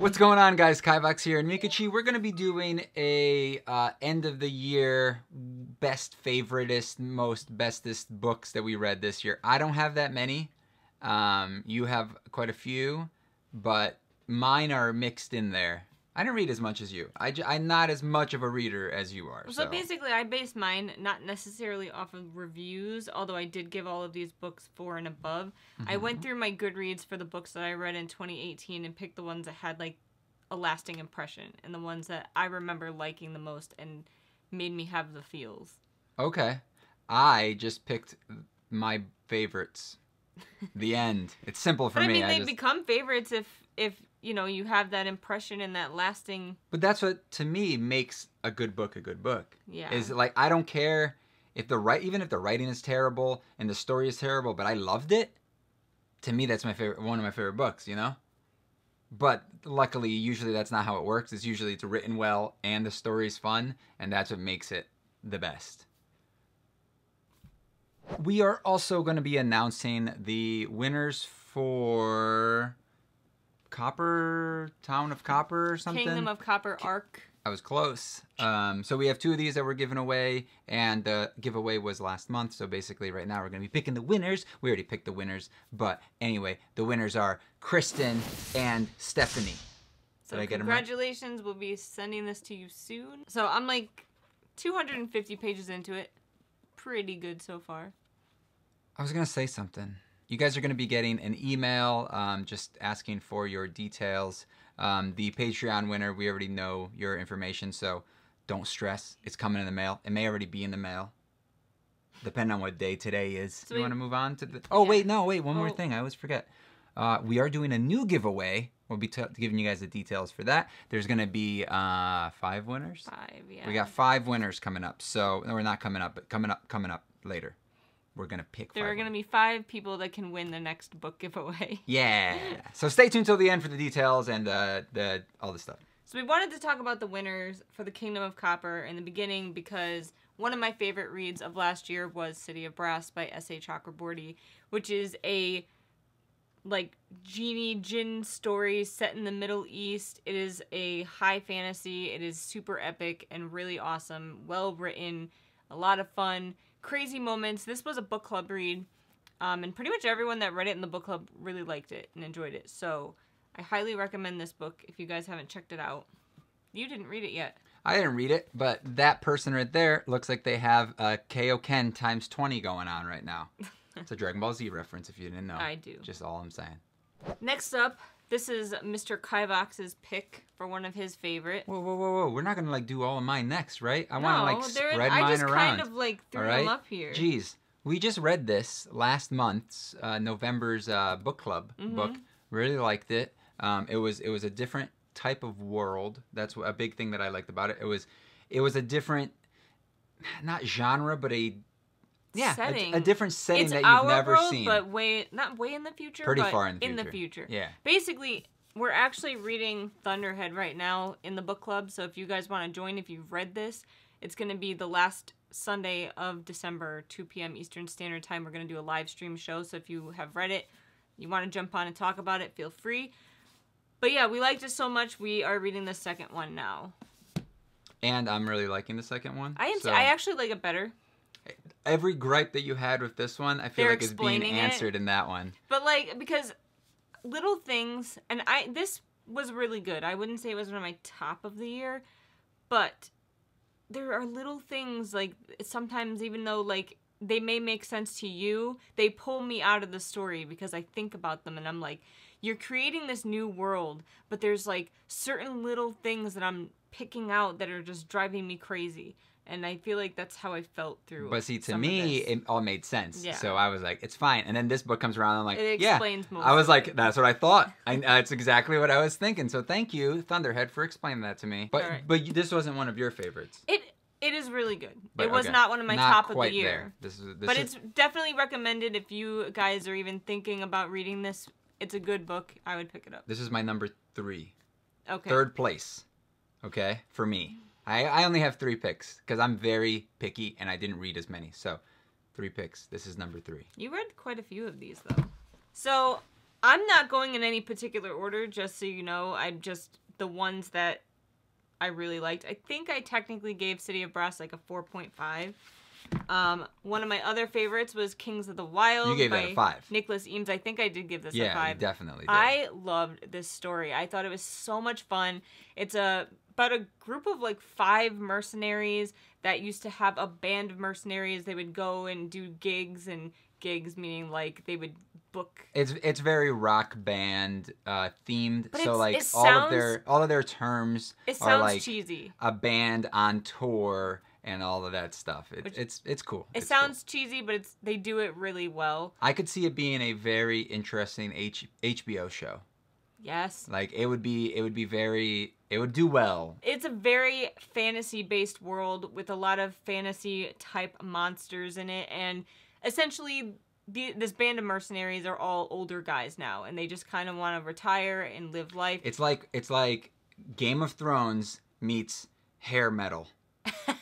What's going on, guys? Kivox here and Meekachii. We're going to be doing a end of the year best favoritist, most bestest books that we read this year. I don't have that many. You have quite a few, but mine are mixed in there. I didn't read as much as you. I'm not as much of a reader as you are. So basically, I based mine not necessarily off of reviews, although I did give all of these books 4 and above. I went through my Goodreads for the books that I read in 2018 and picked the ones that had like a lasting impression and the ones that I remember liking the most and made me have the feels. Okay. I just picked my favorites. The end. It's simple for me. But I mean, they become favorites if you know, you have that impression and that lasting... But that's what, to me, makes a good book a good book. Yeah. Is like, I don't care if even if the writing is terrible and the story is terrible, but I loved it. To me, that's one of my favorite books, you know? But luckily, usually that's not how it works. It's usually it's written well and the story's fun, and that's what makes it the best. We are also going to be announcing the winners for... Town of Copper or something? Kingdom of Copper Arc. I was close. So we have 2 of these that we're giving away, and the giveaway was last month, so basically right now we're going to be picking the winners. We already picked the winners, but anyway, the winners are Kristen and Stephanie. So congratulations, we'll be sending this to you soon. So I'm like 250 pages into it. Pretty good so far. I was going to say something. You guys are going to be getting an email just asking for your details. The Patreon winner, we already know your information, so don't stress. It's coming in the mail. It may already be in the mail, depending on what day today is. So you want to move on to the... Oh, yeah. Wait, one more thing. I always forget. We are doing a new giveaway. We'll be giving you guys the details for that. There's going to be 5 winners? 5, yeah. We got 5 winners coming up. So, no, we're not coming up, but coming up later. We're going to pick 5. There are going to be 5 people that can win the next book giveaway. Yeah. So stay tuned till the end for the details and all this stuff. So we wanted to talk about the winners for the Kingdom of Copper in the beginning because one of my favorite reads of last year was City of Brass by S.A. Chakraborty, which is a like genie djinn story set in the Middle East. It is a high fantasy. It is super epic and really awesome. Well written. A lot of fun. Crazy moments. This was a book club read, and pretty much everyone that read it in the book club really liked it and enjoyed it. So I highly recommend this book if you guys haven't checked it out. You didn't read it yet. I didn't read it, but that person right there looks like they have a Kaioken times 20 going on right now. It's a Dragon Ball Z reference if you didn't know. I do. Just all I'm saying. Next up, this is Mr. Kivox's pick for one of his favorite. Whoa. We're not going to like do all of mine next, right? I want to like spread mine around. I just kind of like threw them up here. Jeez. We just read this last month's November's book club book. Really liked it. It was a different type of world. That's a big thing that I liked about it. It was a different, not genre, but a different setting that you've never seen. But not way in the future, pretty but far in the future. In the future. Yeah. Basically, we're actually reading Thunderhead right now in the book club. So if you guys want to join, if you've read this, it's going to be the last Sunday of December, 2 p.m. Eastern Standard Time. We're going to do a live stream show. So if you have read it, you want to jump on and talk about it, feel free. But yeah, we liked it so much, we are reading the second one now. And I'm really liking the second one. I actually like it better. Every gripe that you had with this one, I feel like is being answered in that one. But like, because little things, and this was really good. I wouldn't say it was one of my top of the year, but there are little things like sometimes even though like they may make sense to you, they pull me out of the story because I think about them and I'm like, you're creating this new world, but there's like certain little things that I'm picking out that are just driving me crazy. And I feel like that's how I felt through. But see, to me, it all made sense. Yeah. So I was like, it's fine. And then this book comes around, and I'm like, it explains most I was like, that's what I thought. That's exactly what I was thinking. So thank you, Thunderhead, for explaining that to me. But but this wasn't one of your favorites. It is really good. But, it was not one of my top of the year. But it's definitely recommended if you guys are even thinking about reading this. It's a good book. I would pick it up. This is my number 3. Okay. 3rd place. Okay, for me. I only have 3 picks because I'm very picky and I didn't read as many. So 3 picks. This is number 3. You read quite a few of these though. So I'm not going in any particular order, just so you know. I'm just the ones that I really liked. I think I technically gave City of Brass like a 4.5. One of my other favorites was Kings of the Wild. You gave that a 5. Nicholas Eames. I think I did give this a 5. Yeah, you definitely did. I loved this story. I thought it was so much fun. It's about a group of like 5 mercenaries that used to have a band of mercenaries. They would go and do gigs meaning like they would book. It's very rock band themed. But so like all of their terms are like cheesy. A band on tour and all of that stuff. It's cool. It sounds cheesy, but they do it really well. I could see it being a very interesting HBO show. Yes. Like it would do well. It's a very fantasy-based world with a lot of fantasy-type monsters in it, and essentially this band of mercenaries are all older guys now, and they just kind of want to retire and live life. It's like Game of Thrones meets hair metal.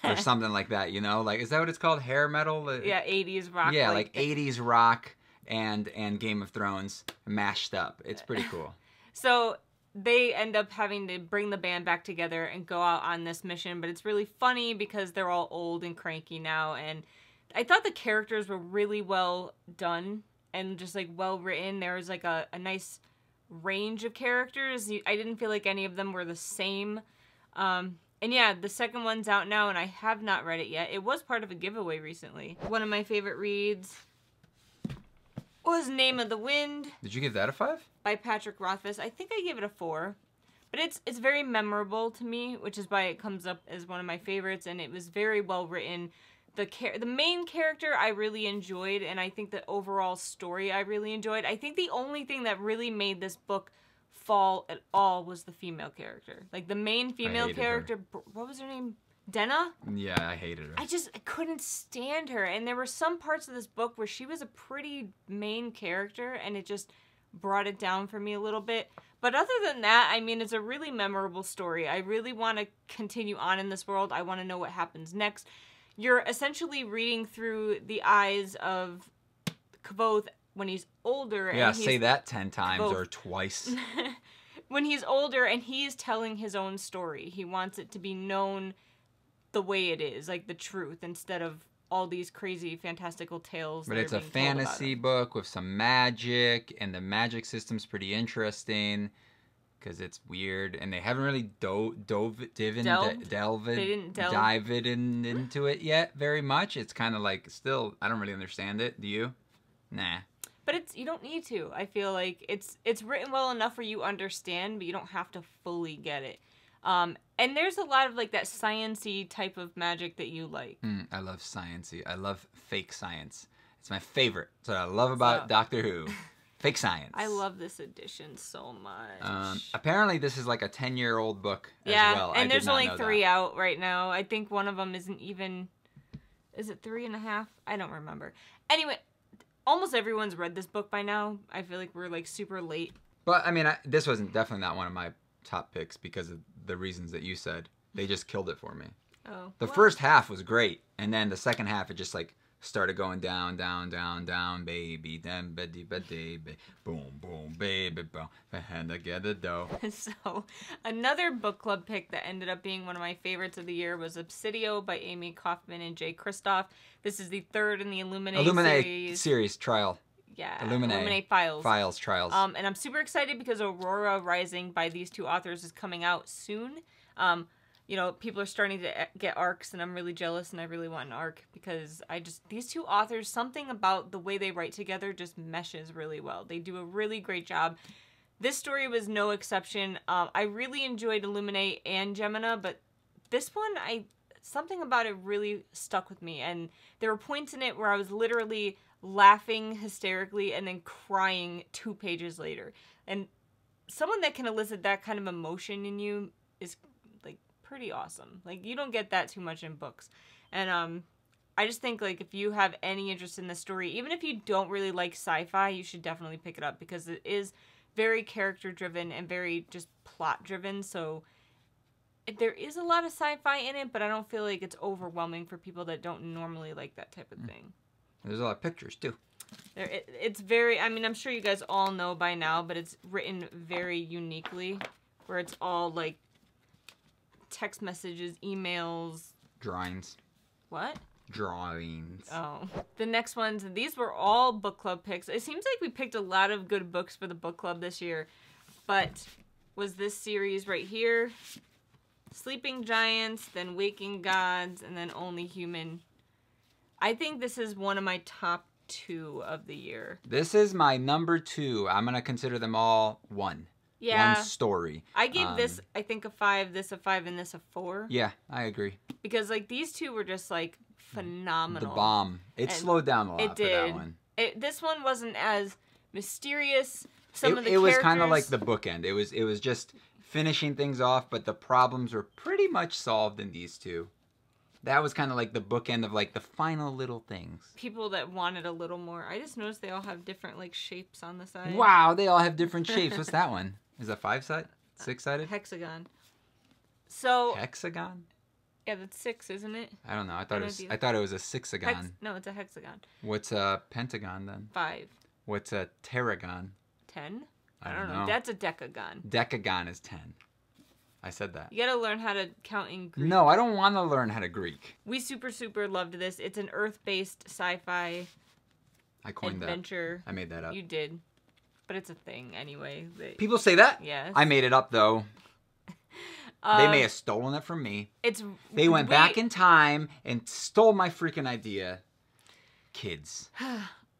Or something like that, you know? Like, is that what it's called? Hair metal? Yeah, 80s rock. Yeah, like 80s rock and Game of Thrones mashed up. It's pretty cool. So they end up having to bring the band back together and go out on this mission, but it's really funny because they're all old and cranky now, and I thought the characters were really well done and just like well written. There was like a nice range of characters. I didn't feel like any of them were the same. And yeah, the second one's out now, and I have not read it yet. It was part of a giveaway recently. One of my favorite reads was Name of the Wind. Did you give that a 5? By Patrick Rothfuss. I think I gave it a 4. But it's very memorable to me, which is why it comes up as one of my favorites, and it was very well written. The main character I really enjoyed, and I think the overall story I really enjoyed. I think the only thing that really made this book fall at all was the female character. Like the main female character, what was her name? Denna? Yeah, I hated her. I couldn't stand her. And there were some parts of this book where she was a pretty main character, and it just brought it down for me a little bit. But other than that, I mean, it's a really memorable story. I really want to continue on in this world. I want to know what happens next. You're essentially reading through the eyes of Kivox when he's older. Yeah, say that 10 times or twice. When he's older and he's telling his own story. He wants it to be known the way it is, like the truth, instead of all these crazy fantastical tales. But it's a fantasy book with some magic, and the magic system's pretty interesting because it's weird, and they haven't really dive into it yet very much. It's kind of like still, I don't really understand it. Do you? Nah. But you don't need to. I feel like it's written well enough where you understand, but you don't have to fully get it. And there's a lot of like that science-y type of magic that you like. I love science-y. I love fake science. It's my favorite. That's what I love about Doctor Who. Fake science. I love this edition so much. Apparently this is like a 10-year-old book as well. And there's only 3 out right now. I think one of them isn't even... Is it 3.5? I don't remember. Anyway, almost everyone's read this book by now. I feel like we're like super late. But I mean, this wasn't definitely not one of my top picks because of the reasons that you said. They just killed it for me. Oh. The first half was great, and then the second half it just like started going down, baby, then baby, boom, boom, baby, boom, and together dough. So, another book club pick that ended up being one of my favorites of the year was Obsidian by Amy Kaufman and Jay Kristoff. This is the third in the Illuminate series trial. Yeah, Illuminate Files Trials. And I'm super excited because Aurora Rising by these two authors is coming out soon. You know, people are starting to get arcs, and I'm really jealous, and I really want an arc because these two authors, something about the way they write together just meshes really well. They do a really great job. This story was no exception. I really enjoyed Illuminate and Gemina, but this one, something about it really stuck with me, and there were points in it where I was literally laughing hysterically and then crying 2 pages later. And someone that can elicit that kind of emotion in you is like pretty awesome. Like you don't get that too much in books. And I just think like if you have any interest in the story, even if you don't really like sci-fi, you should definitely pick it up because it is very character driven and very just plot driven. So there is a lot of sci-fi in it, but I don't feel like it's overwhelming for people that don't normally like that type of thing. There's a lot of pictures, too. It's very, I mean, I'm sure you guys all know by now, but it's written very uniquely, where it's all like text messages, emails. Drawings. What? Drawings. Oh. The next ones, these were all book club picks. It seems like we picked a lot of good books for the book club this year, but was this series right here, Sleeping Giants, then Waking Gods, and then Only Human. I think this is one of my top 2 of the year. This is my number 2. I'm going to consider them all one. Yeah. One story. I gave this, I think, a 5, this a 5, and this a 4. Yeah, I agree. Because, like, these two were just, like, phenomenal. The bomb. It slowed down a lot for that one. This one wasn't as mysterious. Some of the characters... It was kind of like the bookend. It was just finishing things off, but the problems were pretty much solved in these two. That was kind of like the bookend of like the final little things. People that wanted a little more. I just noticed they all have different like shapes on the side. Wow, they all have different shapes. What's that one? Is that 5-sided? 6-sided? Hexagon. So hexagon? Yeah, that's 6, isn't it? I don't know. I thought it was a 6-agon. No, it's a hexagon. What's a pentagon then? 5. What's a teragon? 10? I don't know. That's a decagon. Decagon is 10. I said that. You gotta learn how to count in Greek. No, I don't want to learn how to Greek. We super loved this. It's an Earth-based sci-fi I coined adventure. That. I made that up. You did. But it's a thing anyway. People say that? Yes. I made it up though. They may have stolen it from me. They went back in time and stole my freaking idea. Kids.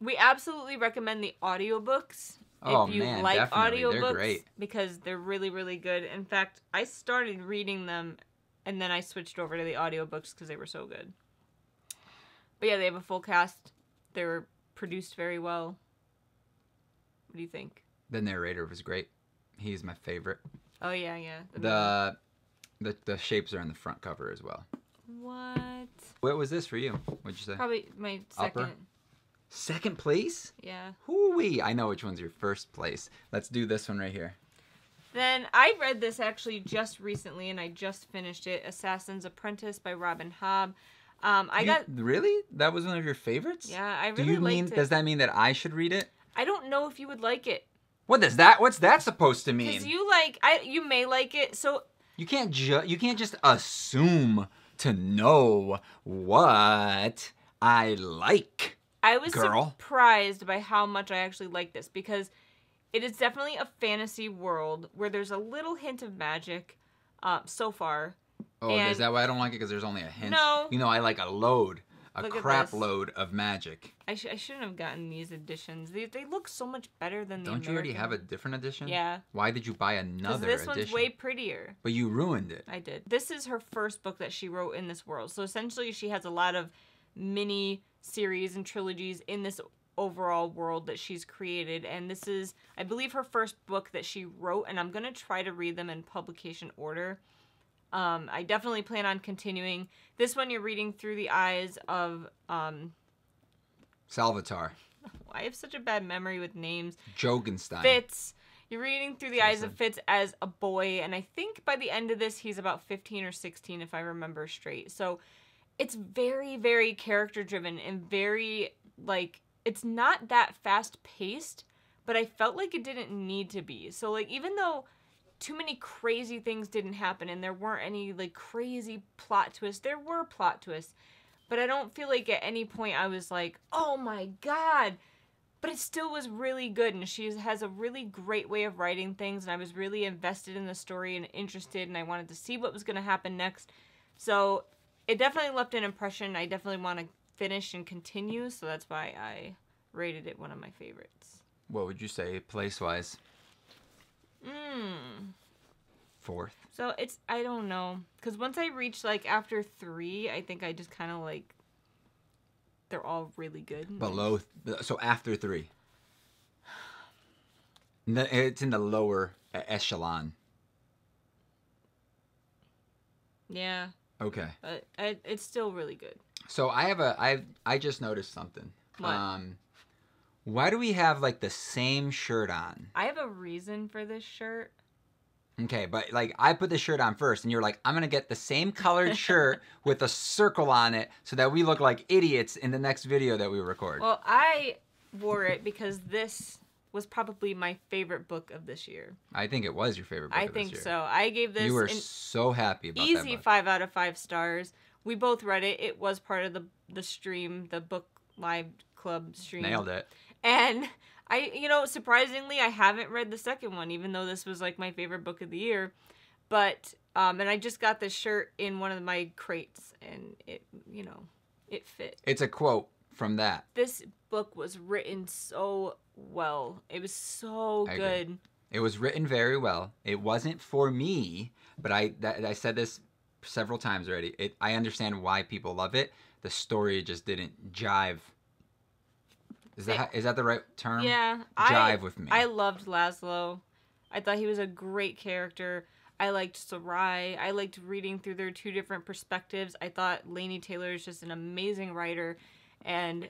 We absolutely recommend the audiobooks. Oh, if you man, like definitely. audiobooks, they're great. Because they're really good. In fact, I started reading them and then I switched over to the audiobooks because they were so good. But yeah, they have a full cast. They were produced very well. What do you think? The narrator was great. He's my favorite. Oh yeah. The shapes are in the front cover as well. What? What was this for you? What'd you say? Probably my second. Upper? Second place? Yeah. Hoo-wee. I know which one's your first place. Let's do this one right here. Then I read this actually just recently, and I just finished it. Assassin's Apprentice by Robin Hobb. Really? That was one of your favorites? Yeah, I really liked it. Does that mean that I should read it? I don't know if you would like it. What's that supposed to mean? Because you may like it. So you can't just assume to know what I like. I was surprised by how much I actually like this because it is definitely a fantasy world where there's a little hint of magic so far. Oh, is that why I don't like it? Because there's only a hint? No. You know, I like a crap load of magic. I shouldn't have gotten these editions. They look so much better than the American. Don't you already have a different edition? Yeah. Why did you buy another edition? Because this one's way prettier. But you ruined it. I did. This is her first book that she wrote in this world. So essentially she has a lot of mini series and trilogies in this overall world that she's created. And this is, I believe, her first book that she wrote. And I'm going to try to read them in publication order. I definitely plan on continuing. This one you're reading through the eyes of... Salvatore. I have such a bad memory with names. Jogenstein. Fitz. You're reading through the eyes of Fitz as a boy. And I think by the end of this, he's about 15 or 16, if I remember straight. So it's very character driven and very, like, it's not that fast paced, but I felt like it didn't need to be. So, like, even though too many crazy things didn't happen and there weren't any like crazy plot twists. There were plot twists, but I don't feel like at any point I was like, oh my god. But it still was really good, and she has a really great way of writing things, and I was really invested in the story and interested, and I wanted to see what was going to happen next. So it definitely left an impression. I definitely want to finish and continue, so that's why I rated it one of my favorites. What would you say place-wise? Fourth. So it's, I don't know. Because once I reach, like, after 3, I think I just kind of, like, they're all really good. So after 3. It's in the lower echelon. Yeah. Okay. But it's still really good. So I just noticed something. What? Why do we have, like, the same shirt on? I have a reason for this shirt. Okay, but, like, I put the shirt on first, and you're like, I'm going to get the same colored shirt with a circle on it so that we look like idiots in the next video that we record. Well, I wore it because this was probably my favorite book of this year. I think it was your favorite book of this year. I think so. I gave this You were so happy about that easy book. 5 out of 5 stars. We both read it. It was part of the stream, the book live club stream. Nailed it. And surprisingly, I haven't read the second one, even though this was like my favorite book of the year. But and I just got this shirt in one of my crates, and it fit. It's a quote from that. This book was written so well. It was so good. Agree. It was written very well. It wasn't for me, but I said this several times already. I understand why people love it. The story just didn't jive. Is that the right term? Yeah. Jive with me. I loved Laszlo. I thought he was a great character. I liked Sarai. I liked reading through their 2 different perspectives. I thought Laini Taylor is just an amazing writer, and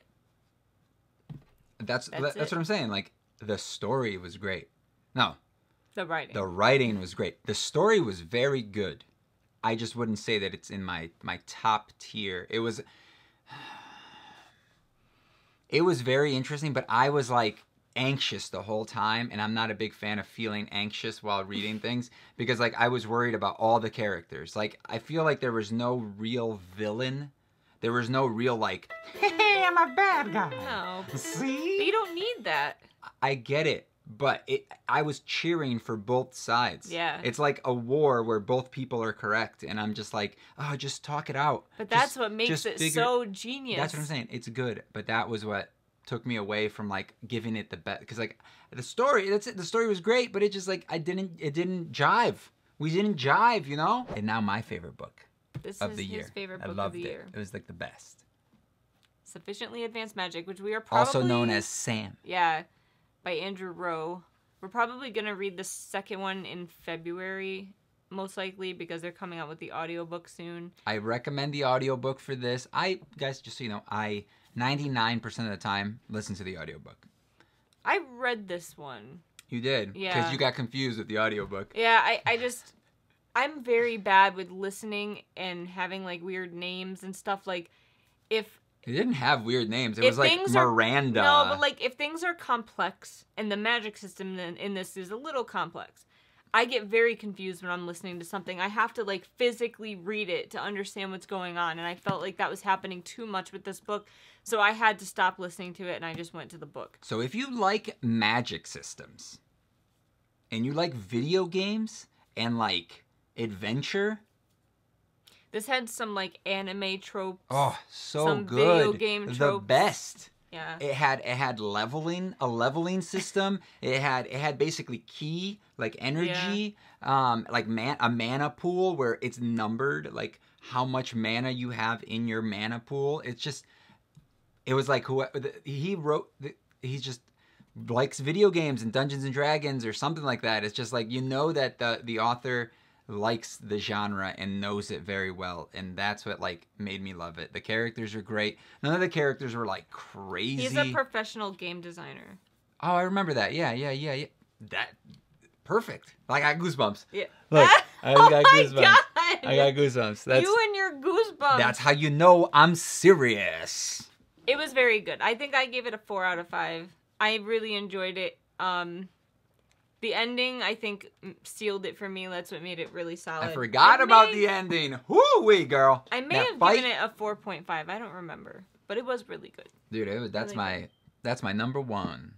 that's what I'm saying. Like, the story was great. No. The writing. The writing was great. The story was very good. I just wouldn't say that it's in my top tier. It was very interesting, but I was like anxious the whole time, and I'm not a big fan of feeling anxious while reading things because like I was worried about all the characters. Like, I feel like there was no real villain. There was no real like, hey, I'm a bad guy. No. See? But you don't need that. I get it, but I was cheering for both sides. Yeah. It's like a war where both people are correct, and I'm just like, oh, just talk it out. But that's what makes it so genius. That's what I'm saying. It's good, but that was what took me away from like giving it the best, because like the story, that's it. The story was great, but it just like it didn't jive. We didn't jive, you know. And now my favorite book of the year. His favorite I book loved of the it. year. It was like the best. Sufficiently Advanced Magic, which we are probably Also known as Sam. Yeah, by Andrew Rowe. We're probably gonna read the second one in February, most likely, because they're coming out with the audiobook soon. I recommend the audiobook for this. Guys, just so you know, I 99% of the time listen to the audiobook. I read this one. You did? Yeah. Because you got confused with the audiobook. Yeah, I'm very bad with listening and having like weird names and stuff. Like, if It didn't have weird names. It was like Miranda. No, but like if things are complex and the magic system in this is a little complex, I get very confused when I'm listening to something. I have to like physically read it to understand what's going on, and I felt like that was happening too much with this book, so I had to stop listening to it and I just went to the book. So if you like magic systems and you like video games and like adventure, this had some like anime tropes. oh, so some good. Video game tropes. The best. Yeah. It had a leveling system. It had basically ki, like energy, like a mana pool where it's numbered, like how much mana you have in your mana pool. It was like he just likes video games and Dungeons and Dragons or something like that. It's just like, you know, that the author likes the genre and knows it very well, and that's what like made me love it. The characters are great. None of the characters were like crazy. He's a professional game designer. Oh, I remember that. Yeah. That perfect. Like, I got goosebumps. Yeah. Look, I got goosebumps. God. I got goosebumps. You and your goosebumps. That's how you know I'm serious. It was very good. I think I gave it a 4 out of 5. I really enjoyed it. The ending, I think, sealed it for me. That's what made it really solid. I forgot about the ending. Woo-wee, girl. I may have given it a 4.5. I don't remember. But it was really good. Dude, that's my number one.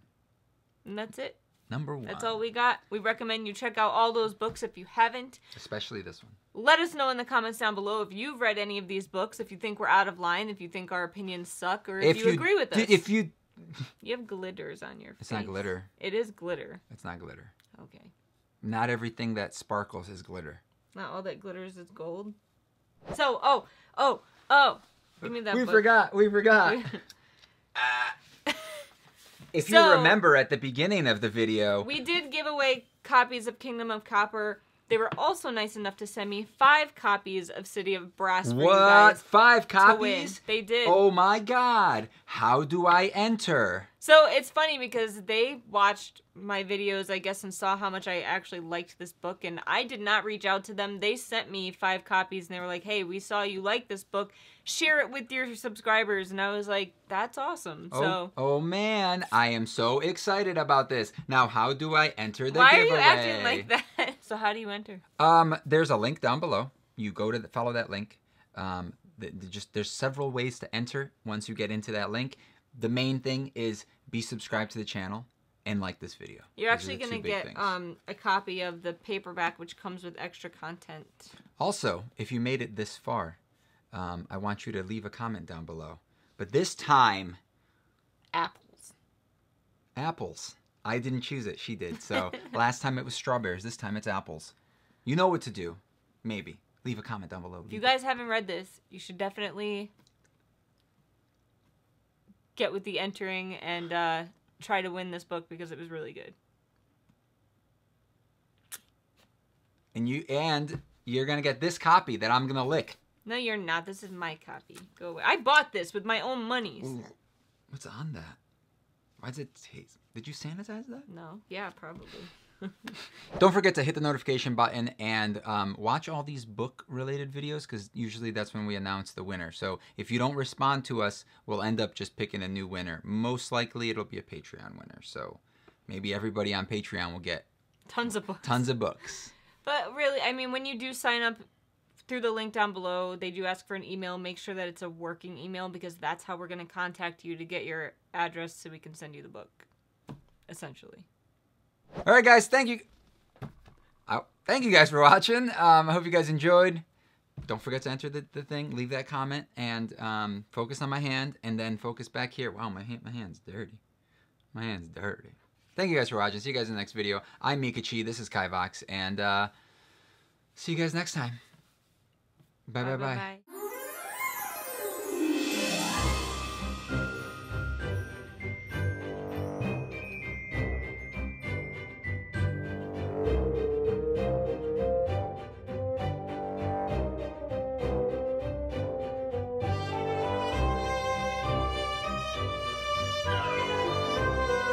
And that's it. Number one. That's all we got. We recommend you check out all those books if you haven't. Especially this one. Let us know in the comments down below if you've read any of these books, if you think we're out of line, if you think our opinions suck, or if you agree with us. You have glitters on your face. It's not glitter. It is glitter. It's not glitter. Okay. Not everything that sparkles is glitter. Not all that glitters is gold. So, give me that book. We forgot. If you remember at the beginning of the video, we did give away copies of Kingdom of Copper. They were also nice enough to send me 5 copies of City of Brass for you guys. 5 copies? To win. They did. Oh my god. How do I enter? So it's funny because they watched my videos, I guess, and saw how much I actually liked this book, and I did not reach out to them. They sent me 5 copies, and they were like, hey, we saw you like this book. Share it with your subscribers. And I was like, that's awesome. Oh man, I am so excited about this. Now, how do I enter the Why giveaway? are you acting like that? So how do you enter? There's a link down below. You go to follow that link. There's several ways to enter once you get into that link. The main thing is be subscribed to the channel and like this video. You're actually going to get a copy of the paperback, which comes with extra content. Also, if you made it this far, I want you to leave a comment down below. But this time... Apples. Apples. I didn't choose it. She did. So last time it was strawberries. This time it's apples. You know what to do. Maybe. Leave a comment down below. If you guys haven't read this, you should definitely get with the entering and try to win this book because it was really good. And you're gonna get this copy that I'm gonna lick. No, you're not. This is my copy. Go away. I bought this with my own monies. Ooh. What's on that? Why does it taste? Did you sanitize that? No. Yeah, probably. Don't forget to hit the notification button and watch all these book-related videos because usually that's when we announce the winner. So if you don't respond to us, we'll end up just picking a new winner. Most likely it'll be a Patreon winner. So maybe everybody on Patreon will get tons of books. Tons of books. But really, I mean, when you do sign up through the link down below, they do ask for an email. Make sure that it's a working email because that's how we're going to contact you to get your address so we can send you the book, essentially. All right, guys. Thank you. Thank you guys for watching. I hope you guys enjoyed. Don't forget to enter the thing. Leave that comment and focus on my hand and then focus back here. Wow, my hand's dirty. My hand's dirty. Thank you guys for watching. See you guys in the next video. I'm Meekachii. This is Kivox. And see you guys next time. Bye.